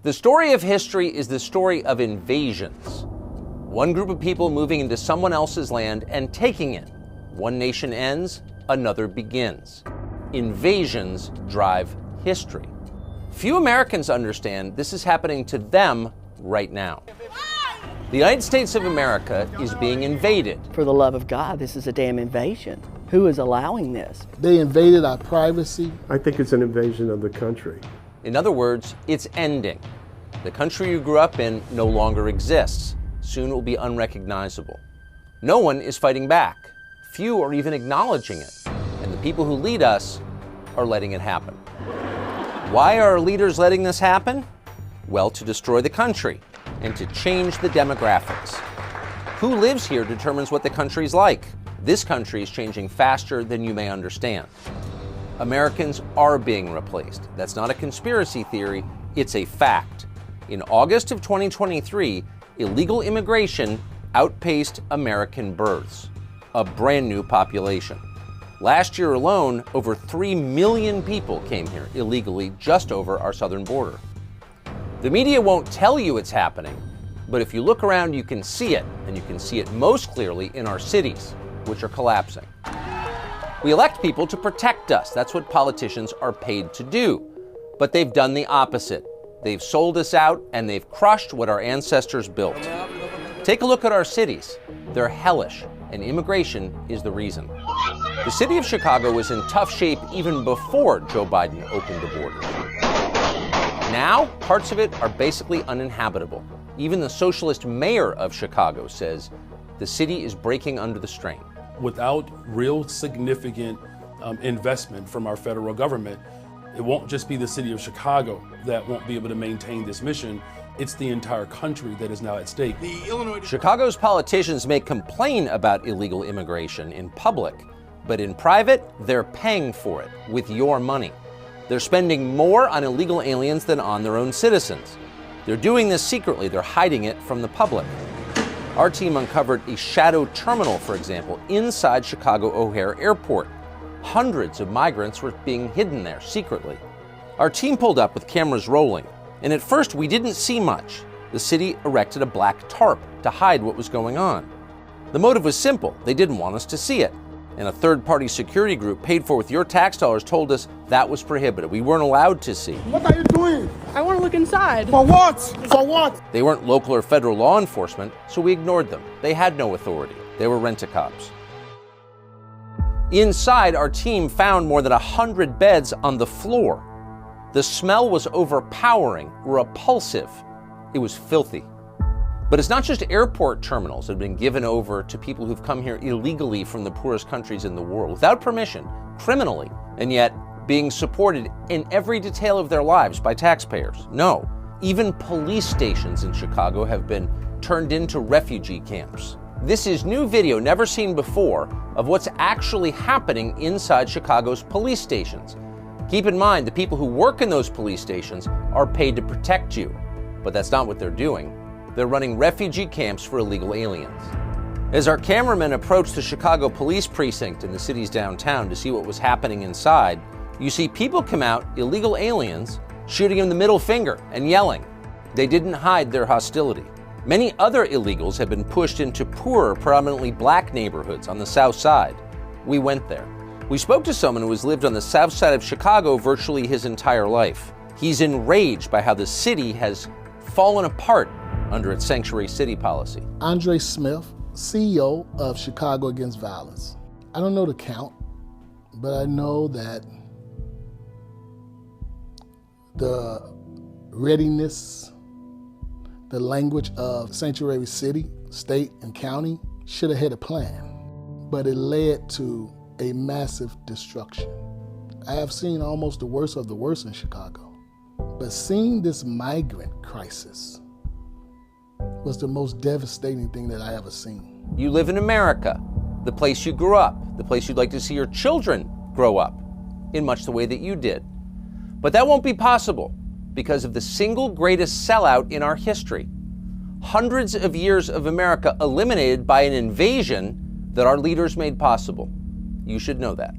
The story of history is the story of invasions. One group of people moving into someone else's land and taking it. One nation ends, another begins. Invasions drive history. Few Americans understand this is happening to them right now. The United States of America is being invaded. For the love of God, this is a damn invasion. Who is allowing this? They invaded our privacy. I think it's an invasion of the country. In other words, it's ending. The country you grew up in no longer exists. Soon it will be unrecognizable. No one is fighting back. Few are even acknowledging it. And the people who lead us are letting it happen. Why are our leaders letting this happen? Well, to destroy the country and to change the demographics. Who lives here determines what the country's like. This country is changing faster than you may understand. Americans are being replaced. That's not a conspiracy theory, it's a fact. In August of 2023, illegal immigration outpaced American births, a brand new population. Last year alone, over 3 million people came here illegally just over our southern border. The media won't tell you it's happening, but if you look around, you can see it, and you can see it most clearly in our cities, which are collapsing. We elect people to protect us. That's what politicians are paid to do. But they've done the opposite. They've sold us out, and they've crushed what our ancestors built. Take a look at our cities. They're hellish, and immigration is the reason. The city of Chicago was in tough shape even before Joe Biden opened the borders. Now, parts of it are basically uninhabitable. Even the socialist mayor of Chicago says the city is breaking under the strain. Without real significant investment from our federal government, it won't just be the city of Chicago that won't be able to maintain this mission. It's the entire country that is now at stake. Chicago's politicians may complain about illegal immigration in public, but in private, they're paying for it with your money. They're spending more on illegal aliens than on their own citizens. They're doing this secretly. They're hiding it from the public. Our team uncovered a shadow terminal, for example, inside Chicago O'Hare Airport. Hundreds of migrants were being hidden there secretly. Our team pulled up with cameras rolling, and at first we didn't see much. The city erected a black tarp to hide what was going on. The motive was simple. They didn't want us to see it. And a third-party security group paid for with your tax dollars told us that was prohibited. We weren't allowed to see. What are you doing? I want to look inside. For what? For what? They weren't local or federal law enforcement, so we ignored them. They had no authority. They were rent-a-cops. Inside, our team found more than 100 beds on the floor. The smell was overpowering, repulsive. It was filthy. But it's not just airport terminals that have been given over to people who've come here illegally from the poorest countries in the world, without permission, criminally, and yet being supported in every detail of their lives by taxpayers. No, even police stations in Chicago have been turned into refugee camps. This is new video never seen before of what's actually happening inside Chicago's police stations. Keep in mind, the people who work in those police stations are paid to protect you, but that's not what they're doing. They're running refugee camps for illegal aliens. As our cameramen approached the Chicago police precinct in the city's downtown to see what was happening inside, you see people come out, illegal aliens, shooting them the middle finger and yelling. They didn't hide their hostility. Many other illegals have been pushed into poorer, predominantly black neighborhoods on the south side. We went there. We spoke to someone who has lived on the south side of Chicago virtually his entire life. He's enraged by how the city has fallen apart under its sanctuary city policy. Andre Smith, CEO of Chicago Against Violence. I don't know the count, but I know that the readiness, the language of sanctuary city, state, and county should have had a plan, but it led to a massive destruction. I have seen almost the worst of the worst in Chicago, but seeing this migrant crisis was the most devastating thing that I ever seen. You live in America, the place you grew up, the place you'd like to see your children grow up, in much the way that you did. But that won't be possible because of the single greatest sellout in our history. Hundreds of years of America eliminated by an invasion that our leaders made possible. You should know that.